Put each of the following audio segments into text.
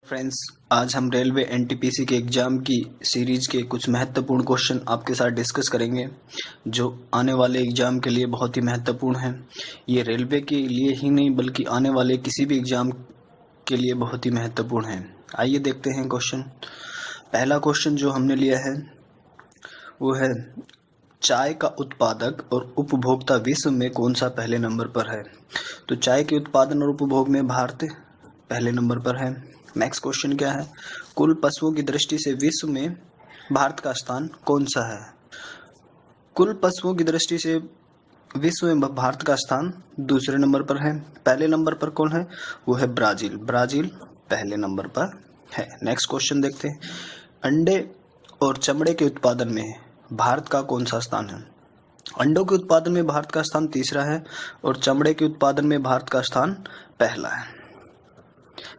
Friends, आज हम railway NTPC के एग्ज़ाम की सीरीज के कुछ महत्वपूर्ण क्वेश्चन आपके साथ डिस्कस करेंगे जो आने वाले एग्ज़ाम के लिए बहुत ही महत्वपूर्ण हैं। ये रेलवे के लिए ही नहीं बल्कि आने वाले किसी भी एग्ज़ाम के लिए बहुत ही महत्वपूर्ण है। आइए देखते हैं क्वेश्चन। पहला क्वेश्चन जो हमने लिया है वो है, चाय का उत्पादक और उपभोक्ता विश्व में कौन सा पहले नंबर पर है? तो चाय के उत्पादन और उपभोग में भारत पहले नंबर पर है। नेक्स्ट क्वेश्चन क्या है, कुल पशुओं की दृष्टि से विश्व में भारत का स्थान कौन सा है? कुल पशुओं की दृष्टि से विश्व में भारत का स्थान दूसरे नंबर पर है। पहले नंबर पर कौन है? वो है ब्राजील। ब्राजील पहले नंबर पर है। नेक्स्ट क्वेश्चन देखते हैं, अंडे और चमड़े के उत्पादन में भारत का कौन सा स्थान है? अंडों के उत्पादन में भारत का स्थान तीसरा है और चमड़े के उत्पादन में भारत का स्थान पहला है।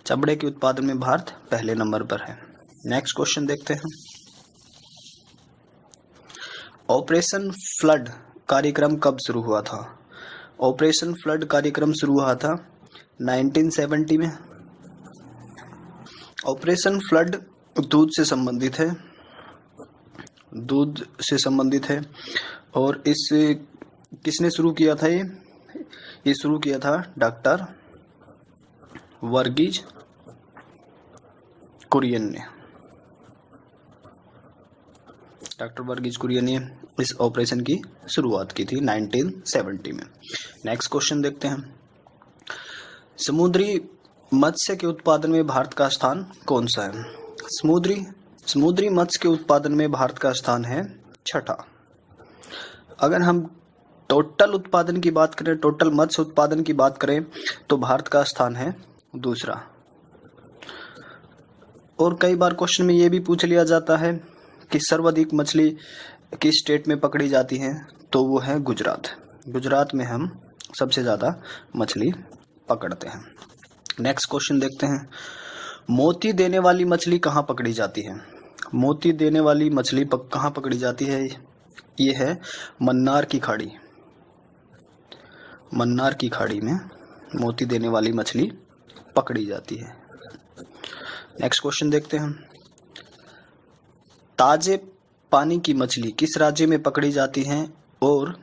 चमड़े के उत्पादन में भारत पहले नंबर पर है। नेक्स्ट क्वेश्चन देखते हैं, ऑपरेशन फ्लड कार्यक्रम कब शुरू हुआ था? ऑपरेशन फ्लड कार्यक्रम शुरू हुआ था 1970 में। ऑपरेशन फ्लड दूध से संबंधित है और इस किसने शुरू किया था? ये शुरू किया था डॉक्टर वर्गीज कुरियन ने। डॉक्टर वर्गीज कुरियन ने इस ऑपरेशन की शुरुआत की थी 1970 में। नेक्स्ट क्वेश्चन देखते हैं, समुद्री मत्स्य के उत्पादन में भारत का स्थान कौन सा है? समुद्री मत्स्य के उत्पादन में भारत का स्थान है छठा। अगर हम टोटल उत्पादन की बात करें, टोटल मत्स्य उत्पादन की बात करें तो भारत का स्थान है दूसरा। और कई बार क्वेश्चन में ये भी पूछ लिया जाता है कि सर्वाधिक मछली किस स्टेट में पकड़ी जाती है, तो वो है गुजरात। गुजरात में हम सबसे ज़्यादा मछली पकड़ते हैं। नेक्स्ट क्वेश्चन देखते हैं, मोती देने वाली मछली कहाँ पकड़ी जाती है? मोती देने वाली मछली कहाँ पकड़ी जाती है? ये है मन्नार की खाड़ी। मन्नार की खाड़ी में मोती देने वाली मछली पकड़ी जाती है। नेक्स्ट क्वेश्चन देखते हैं, ताजे पानी की मछली किस राज्य में पकड़ी जाती है और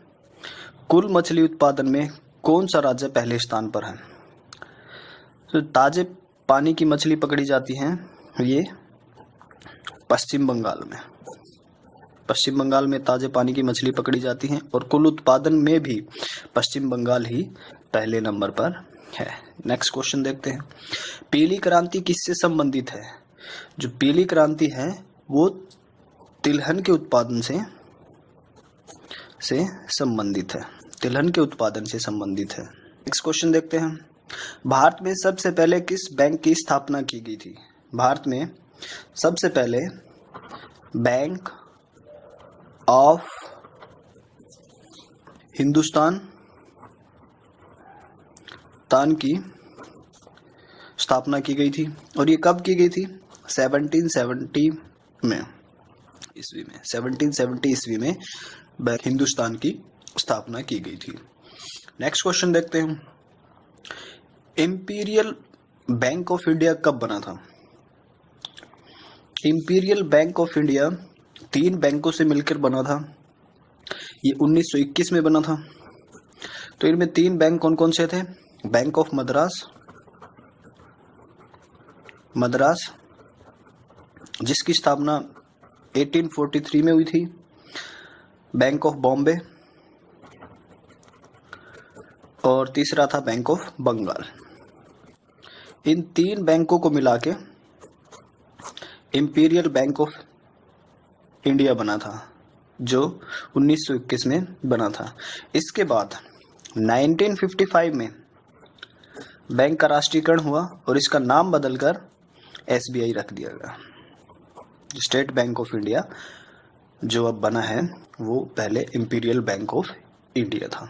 कुल मछली उत्पादन में कौन सा राज्य पहले स्थान पर है? तो ताजे पानी की मछली पकड़ी जाती है ये पश्चिम बंगाल में। पश्चिम बंगाल में ताजे पानी की मछली पकड़ी जाती है और कुल उत्पादन में भी पश्चिम बंगाल ही पहले नंबर पर है। नेक्स्ट क्वेश्चन देखते हैं, पीली क्रांति किससे संबंधित है? जो पीली क्रांति है वो तिलहन के उत्पादन से संबंधित है। तिलहन के उत्पादन से संबंधित है। नेक्स्ट क्वेश्चन देखते हैं, भारत में सबसे पहले किस बैंक की स्थापना की गई थी? भारत में सबसे पहले बैंक ऑफ हिंदुस्तान की स्थापना की गई थी। और ये कब की गई थी? 1770 में, ईस्वी में। 1770 ईस्वी में बैंक हिंदुस्तान की स्थापना की गई थी। नेक्स्ट क्वेश्चन देखते हैं, इंपीरियल बैंक ऑफ इंडिया कब बना था? इंपीरियल बैंक ऑफ इंडिया 3 बैंकों से मिलकर बना था। ये 1921 में बना था। तो इनमें 3 बैंक कौन कौन से थे? बैंक ऑफ मद्रास जिसकी स्थापना 1843 में हुई थी, बैंक ऑफ बॉम्बे और तीसरा था बैंक ऑफ बंगाल। इन 3 बैंकों को मिला के इंपीरियल बैंक ऑफ इंडिया बना था जो 1921 में बना था। इसके बाद 1955 में बैंक का राष्ट्रीयकरण हुआ और इसका नाम बदलकर SBI रख दिया गया। स्टेट बैंक ऑफ इंडिया जो अब बना है वो पहले इंपीरियल बैंक ऑफ इंडिया था।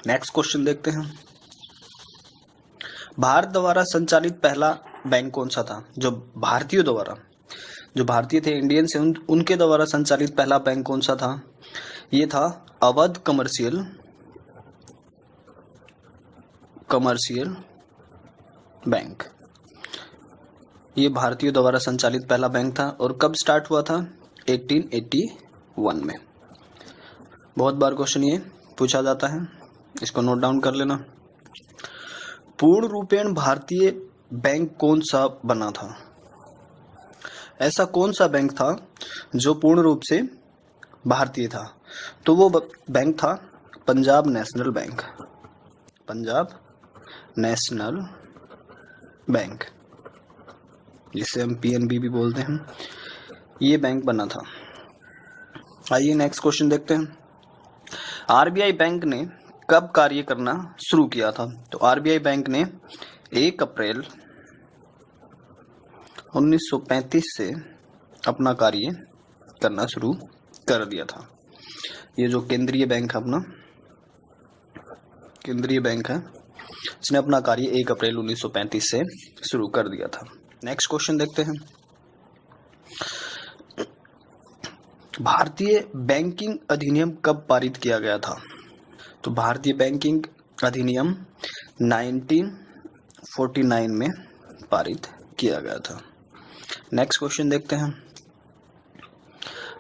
नेक्स्ट क्वेश्चन देखते हैं, भारत द्वारा संचालित पहला बैंक कौन सा था? जो भारतीय थे, इंडियन से, उनके द्वारा संचालित पहला बैंक कौन सा था? ये था अवध कमर्शियल बैंक। ये भारतीयों द्वारा संचालित पहला बैंक था और कब स्टार्ट हुआ था? 1881 में। बहुत बार क्वेश्चन ये पूछा जाता है, इसको नोट डाउन कर लेना। पूर्ण रूपेण भारतीय बैंक कौन सा बना था? ऐसा कौन सा बैंक था जो पूर्ण रूप से भारतीय था? तो वो बैंक था Punjab national bank. Punjab national bank, जिसे हम पीएनबी भी बोलते हैं, ये बैंक बना था। आइए नेक्स्ट क्वेश्चन देखते हैं। आरबीआई बैंक ने कब कार्य करना शुरू किया था? तो आरबीआई बैंक ने 1 अप्रैल 1935 से अपना कार्य करना शुरू कर दिया था। ये जो केंद्रीय बैंक है, अपना केंद्रीय बैंक है, इसने अपना कार्य 1 अप्रैल 1935 से शुरू कर दिया था। नेक्स्ट क्वेश्चन देखते हैं। भारतीय बैंकिंग अधिनियम कब पारित किया गया था? तो भारतीय बैंकिंग अधिनियम 1949 में पारित किया गया था। नेक्स्ट क्वेश्चन देखते हैं।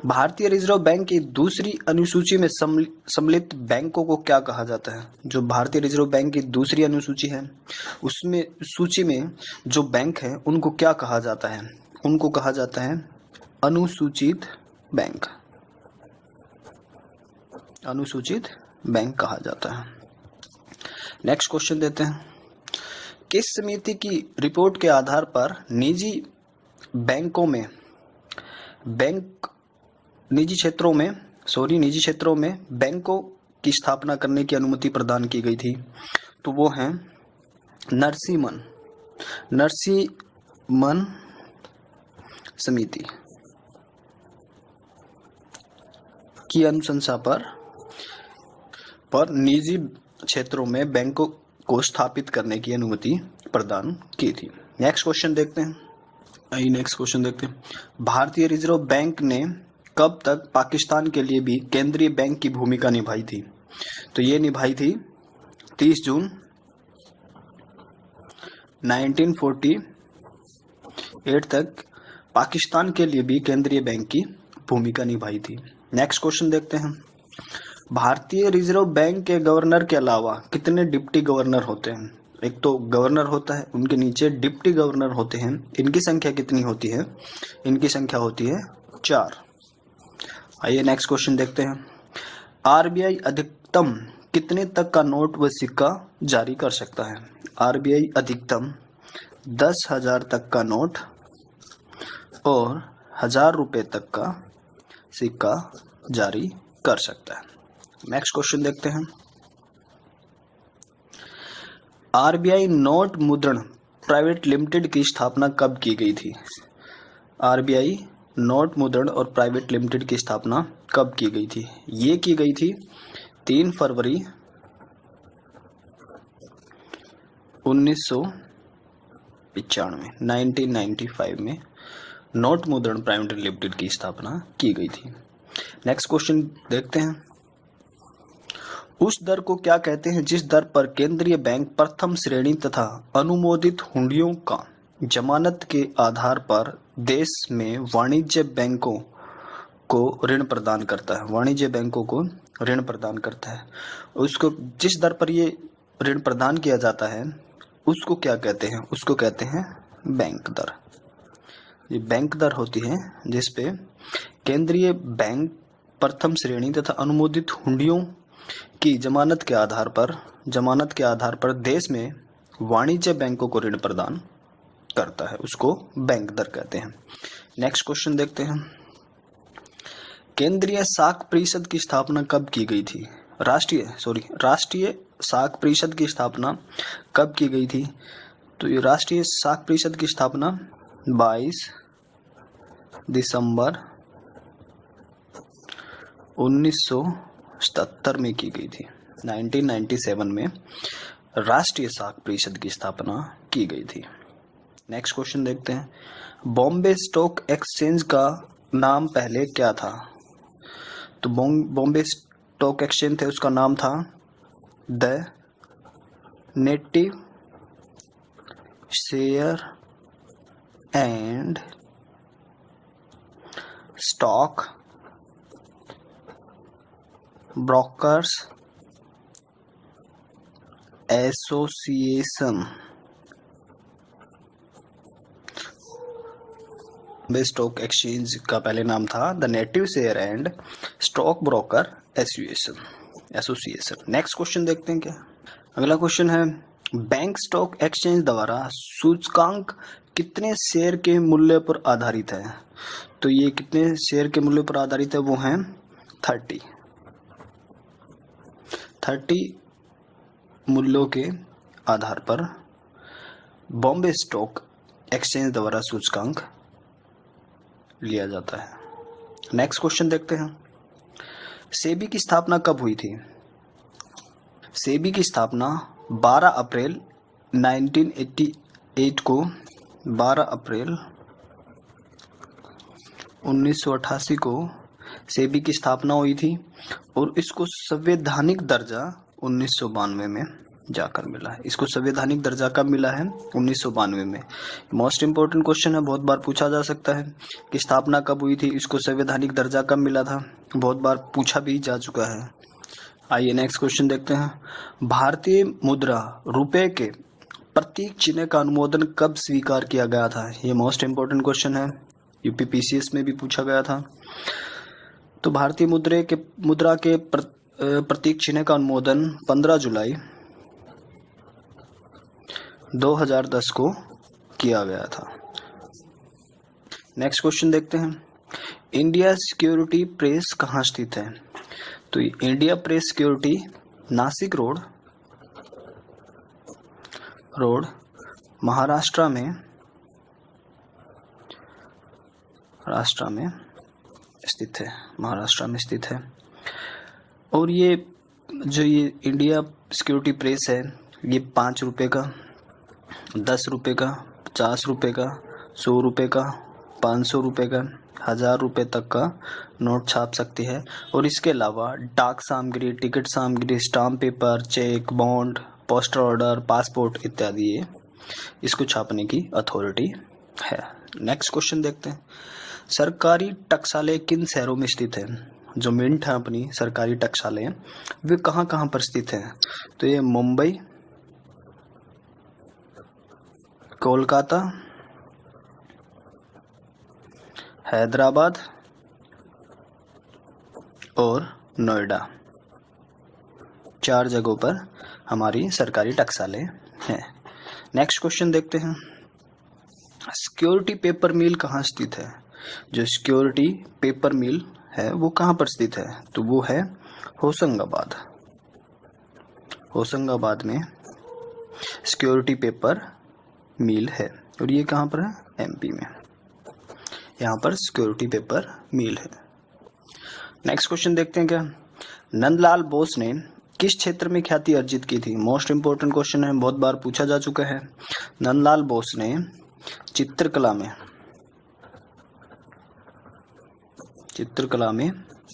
भारतीय रिजर्व बैंक की दूसरी अनुसूची में सम्मिलित बैंकों को क्या कहा जाता है? जो भारतीय रिजर्व बैंक की दूसरी अनुसूची है, उसमें सूची में जो बैंक है उनको क्या कहा जाता है? उनको कहा जाता है अनुसूचित बैंक। अनुसूचित बैंक कहा जाता है। नेक्स्ट क्वेश्चन देते हैं। किस समिति की रिपोर्ट के आधार पर निजी क्षेत्रों में बैंकों की स्थापना करने की अनुमति प्रदान की गई थी? तो वो है नरसिम्हन समिति की अनुशंसा पर निजी क्षेत्रों में बैंकों को स्थापित करने की अनुमति प्रदान की थी। नेक्स्ट क्वेश्चन देखते हैं। भारतीय रिजर्व बैंक ने कब तक पाकिस्तान के लिए भी केंद्रीय बैंक की भूमिका निभाई थी? तो ये निभाई थी 30 जून 1948 तक पाकिस्तान के लिए भी केंद्रीय बैंक की भूमिका निभाई थी। नेक्स्ट क्वेश्चन देखते हैं। भारतीय रिजर्व बैंक के गवर्नर के अलावा कितने डिप्टी गवर्नर होते हैं? एक तो गवर्नर होता है, उनके नीचे डिप्टी गवर्नर होते हैं। इनकी संख्या कितनी होती है? इनकी संख्या होती है 4। आइए नेक्स्ट क्वेश्चन देखते हैं। आरबीआई अधिकतम कितने तक का नोट व सिक्का जारी कर सकता है? आरबीआई अधिकतम 10,000 तक का नोट और 1000 रुपये तक का सिक्का जारी कर सकता है। नेक्स्ट क्वेश्चन देखते हैं। आरबीआई नोट मुद्रण प्राइवेट लिमिटेड की स्थापना कब की गई थी? आरबीआई नोट मुद्रण और प्राइवेट लिमिटेड की स्थापना कब की गई थी? ये की गई थी 3 फरवरी 1995 में नोट मुद्रण प्राइवेट लिमिटेड की स्थापना की गई थी। नेक्स्ट क्वेश्चन देखते हैं। उस दर को क्या कहते हैं जिस दर पर केंद्रीय बैंक प्रथम श्रेणी तथा अनुमोदित हुंडियों का जमानत के आधार पर देश में वाणिज्य बैंकों को ऋण प्रदान करता है? वाणिज्य बैंकों को ऋण प्रदान करता है। उसको जिस दर पर ये ऋण प्रदान किया जाता है उसको क्या कहते हैं? उसको कहते हैं बैंक दर। ये बैंक दर होती है जिसपे केंद्रीय बैंक प्रथम श्रेणी तथा अनुमोदित हुंडियों की जमानत के आधार पर देश में वाणिज्य बैंकों को ऋण प्रदान करता है, उसको बैंक दर कहते हैं। नेक्स्ट क्वेश्चन देखते हैं। केंद्रीय साख परिषद की स्थापना कब की गई थी? राष्ट्रीय साख परिषद की स्थापना कब की गई थी? तो ये राष्ट्रीय साख परिषद की स्थापना 22 दिसंबर 1977 में की गई थी। 1997 में राष्ट्रीय साख परिषद की स्थापना की गई थी। नेक्स्ट क्वेश्चन देखते हैं। बॉम्बे स्टॉक एक्सचेंज का नाम पहले क्या था? तो बॉम्बे स्टॉक एक्सचेंज थे, उसका नाम था the native share and stock brokers association. Stock exchange का पहले नाम था the native share and stock broker association. Next question देखते हैं क्या। अगला क्वेश्चन है बैंक स्टॉक एक्सचेंज द्वारा सूचकांक कितने शेयर के मूल्य पर आधारित है। तो ये कितने शेयर के मूल्य पर आधारित है, वो हैं 30 मूल्यों के आधार पर बॉम्बे स्टॉक एक्सचेंज द्वारा सूचकांक लिया जाता है। नेक्स्ट क्वेश्चन देखते हैं सेबी की स्थापना कब हुई थी। सेबी की स्थापना 12 अप्रैल 1988 को 12 अप्रैल 1988 को सेबी की स्थापना हुई थी और इसको संवैधानिक दर्जा 1992 में जाकर मिला है। इसको संवैधानिक दर्जा कब मिला है, 1992 में। मोस्ट इंपोर्टेंट क्वेश्चन है, बहुत बार पूछा जा सकता है कि स्थापना कब हुई थी, इसको संवैधानिक दर्जा कब मिला था, बहुत बार पूछा भी जा चुका है। आइए नेक्स्ट क्वेश्चन देखते हैं भारतीय मुद्रा रुपए के प्रतीक चिन्ह का अनुमोदन कब स्वीकार किया गया था। ये मोस्ट इंपोर्टेंट क्वेश्चन है, यूपीपीसीएस में भी पूछा गया था। तो भारतीय मुद्रा के प्रतीक चिन्ह का अनुमोदन 15 जुलाई 2010 को किया गया था। नेक्स्ट क्वेश्चन देखते हैं इंडिया सिक्योरिटी प्रेस कहाँ स्थित है। तो India press security Nashik road Maharashtra में स्थित है। और ये जो ये इंडिया सिक्योरिटी प्रेस है, ये 5 रुपए का, 10 रुपए का, 50 रुपए का, 100 रुपए का, 500 रुपए का, 1000 रुपए तक का नोट छाप सकती है। और इसके अलावा डाक सामग्री, टिकट सामग्री, stamp paper, cheque, bond, postal order, passport इत्यादि ये इसको छापने की अथॉरिटी है। नेक्स्ट क्वेश्चन देखते हैं सरकारी टकसालें किन शहरों में स्थित है। जो मिंट है अपनी सरकारी टकसालें वे कहाँ कहाँ पर स्थित है। तो ये मुंबई, कोलकाता, हैदराबाद और नोएडा, 4 जगहों पर हमारी सरकारी टकसालें हैं। नेक्स्ट क्वेश्चन देखते हैं सिक्योरिटी पेपर मिल कहाँ स्थित है। जो सिक्योरिटी पेपर मिल है वो कहाँ पर स्थित है, तो वो है होशंगाबाद में सिक्योरिटी पेपर मिल है। और ये कहाँ पर है, एमपी में, यहाँ पर सिक्योरिटी पेपर मिल है। नेक्स्ट क्वेश्चन देखते हैं क्या नंदलाल बोस ने किस क्षेत्र में ख्याति अर्जित की थी। मोस्ट इंपोर्टेंट क्वेश्चन है, बहुत बार पूछा जा चुका है। नंदलाल बोस ने चित्रकला में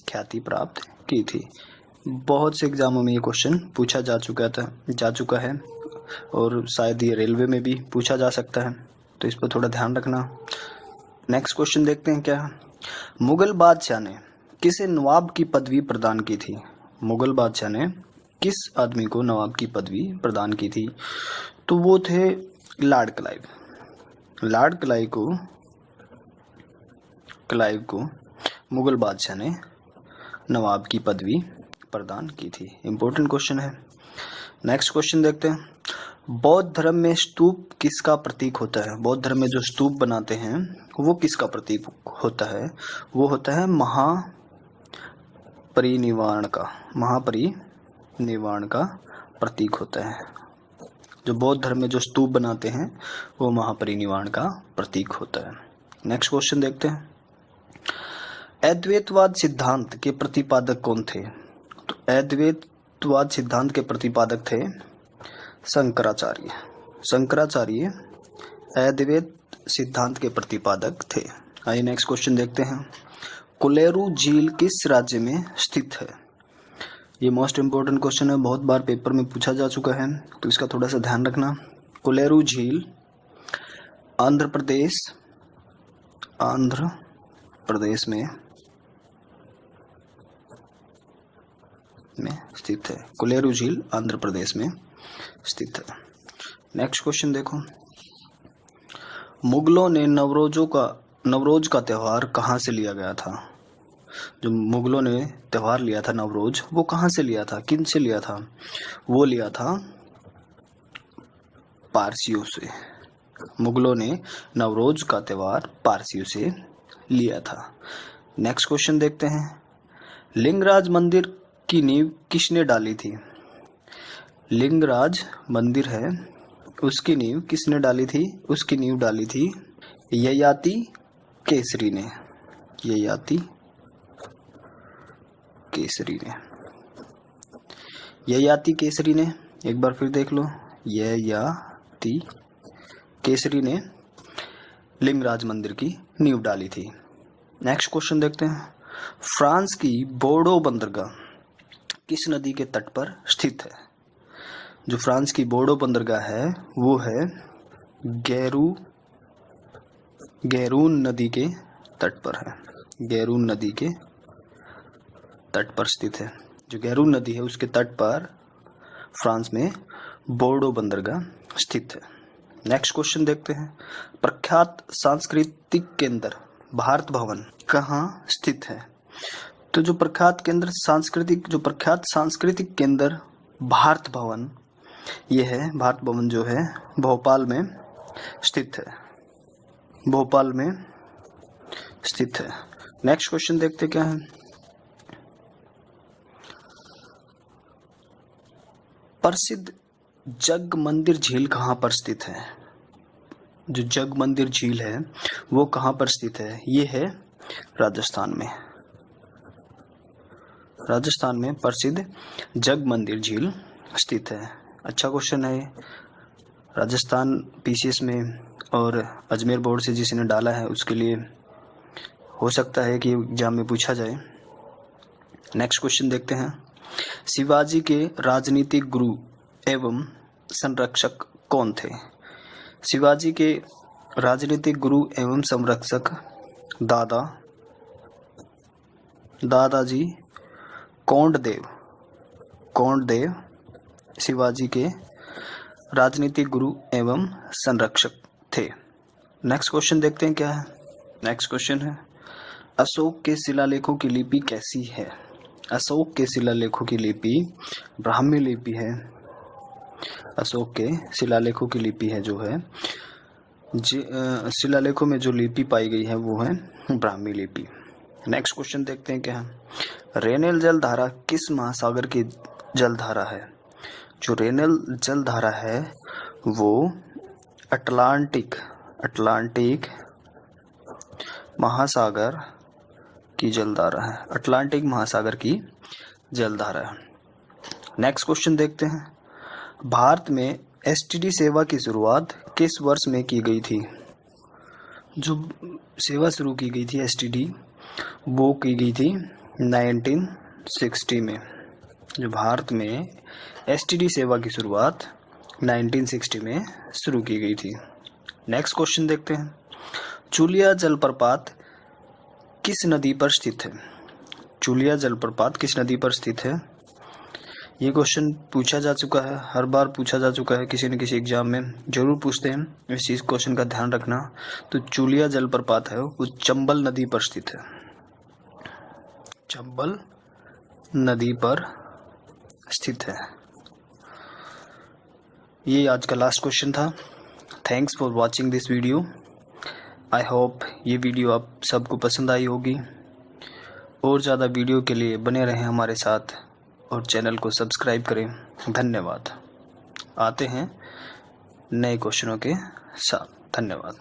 ख्याति प्राप्त की थी। बहुत से एग्जामों में ये क्वेश्चन पूछा जा चुका है और शायद ये रेलवे में भी पूछा जा सकता है, तो इस पर थोड़ा ध्यान रखना। नेक्स्ट क्वेश्चन देखते हैं क्या मुगल बादशाह ने किसे नवाब की पदवी प्रदान की थी। मुगल बादशाह ने किस आदमी को नवाब की पदवी प्रदान की थी, तो वो थे लॉर्ड क्लाइव को मुगल बादशाह ने नवाब की पदवी प्रदान की थी। इंपॉर्टेंट क्वेश्चन है। नेक्स्ट क्वेश्चन देखते हैं बौद्ध धर्म में स्तूप किसका प्रतीक होता है। बौद्ध धर्म में जो स्तूप बनाते हैं वो किसका प्रतीक होता है, वो होता है महापरिनिर्वाण का प्रतीक होता है। जो बौद्ध धर्म में जो स्तूप बनाते हैं वो महापरिनिर्वाण का प्रतीक होता है। नेक्स्ट क्वेश्चन देखते हैं अद्वैतवाद सिद्धांत के प्रतिपादक कौन थे। तो अद्वैतवाद सिद्धांत के प्रतिपादक थे शंकराचार्य अद्वैत सिद्धांत के प्रतिपादक थे। आइए नेक्स्ट क्वेश्चन देखते हैं कोलेरू झील किस राज्य में स्थित है। ये मोस्ट इंपोर्टेंट क्वेश्चन है, बहुत बार पेपर में पूछा जा चुका है, तो इसका थोड़ा सा ध्यान रखना। कोलेरू झील आंध्र प्रदेश, आंध्र प्रदेश में स्थित है। कोलेरू झील आंध्र प्रदेश में स्थित है। नेक्स्ट क्वेश्चन देखो, मुगलों ने नवरोज का त्यौहार कहाँ से लिया गया था? जो मुगलों ने त्यौहार लिया था नवरोज, वो कहाँ से लिया था, किन से लिया था? वो लिया था पारसियों से। मुगलों ने नवरोज का त्यौहार पारसियों से लिया था। नेक्स्ट क्वेश्चन देखते हैं, लिंगराज मंदिर की नींव किसने डाली थी? लिंगराज मंदिर है, उसकी नींव किसने डाली थी? उसकी नींव डाली थी ययाति केसरी ने। ययाति केसरी ने। ययाति केसरी ने, एक बार फिर देख लो, ययाति केसरी ने लिंगराज मंदिर की नींव डाली थी। नेक्स्ट क्वेश्चन देखते हैं, फ्रांस की बोर्डो बंदरगाह किस नदी के तट पर स्थित है? जो फ्रांस की बोर्डो बंदरगाह है वो है गैरून नदी के तट पर है। गैरून नदी के तट पर स्थित है। जो गैरून नदी है उसके तट पर फ्रांस में बोर्डो बंदरगाह स्थित है। नेक्स्ट क्वेश्चन देखते हैं, प्रख्यात सांस्कृतिक केंद्र भारत भवन कहाँ स्थित है? तो जो प्रख्यात सांस्कृतिक केंद्र भारत भवन, ये है भारत भवन जो है भोपाल में स्थित है। भोपाल में स्थित है। नेक्स्ट क्वेश्चन देखते क्या है, प्रसिद्ध जग मंदिर झील कहाँ पर स्थित है? जो जग मंदिर झील है वो कहाँ पर स्थित है? ये है राजस्थान में। राजस्थान में प्रसिद्ध जग मंदिर झील स्थित है। अच्छा क्वेश्चन है। राजस्थान पीसीएस में और अजमेर बोर्ड से जिसने डाला है उसके लिए हो सकता है कि एग्जाम में पूछा जाए। नेक्स्ट क्वेश्चन देखते हैं, शिवाजी के राजनीतिक गुरु एवं संरक्षक कौन थे? शिवाजी के राजनीतिक गुरु एवं संरक्षक दादाजी कोंडदेव शिवाजी के राजनीतिक गुरु एवं संरक्षक थे। नेक्स्ट क्वेश्चन देखते हैं क्या है। नेक्स्ट क्वेश्चन है, अशोक के शिलालेखों की लिपि कैसी है? अशोक के शिलालेखों की लिपि ब्राह्मी लिपि है। अशोक के शिलालेखों की लिपि है जो है शिलालेखों में जो लिपि पाई गई है वो है ब्राह्मी लिपि। नेक्स्ट क्वेश्चन देखते हैं क्या है, रेनेल जलधारा किस महासागर की जलधारा है? जो रेनेल जलधारा है वो अटलांटिक महासागर की जलधारा है। अटलांटिक महासागर की जलधारा है। नेक्स्ट क्वेश्चन देखते हैं, भारत में एसटीडी सेवा की शुरुआत किस वर्ष में की गई थी? जो सेवा शुरू की गई थी एसटीडी वो की गई थी 1960 में। जो भारत में एसटीडी सेवा की शुरुआत 1960 में शुरू की गई थी। नेक्स्ट क्वेश्चन देखते हैं, चुलिया जलप्रपात किस नदी पर स्थित है? चुलिया जलप्रपात किस नदी पर स्थित है? ये क्वेश्चन पूछा जा चुका है, हर बार पूछा जा चुका है, किसी न किसी एग्जाम में जरूर पूछते हैं, इस चीज क्वेश्चन का ध्यान रखना। तो चुलिया जलप्रपात है वो चंबल नदी पर स्थित है। चंबल नदी पर स्थित है। ये आज का लास्ट क्वेश्चन था। Thanks for watching this video. I hope ये वीडियो आप सबको पसंद आई होगी। और ज़्यादा वीडियो के लिए बने रहें हमारे साथ और चैनल को सब्सक्राइब करें। धन्यवाद। आते हैं नए क्वेश्चनों के साथ। धन्यवाद।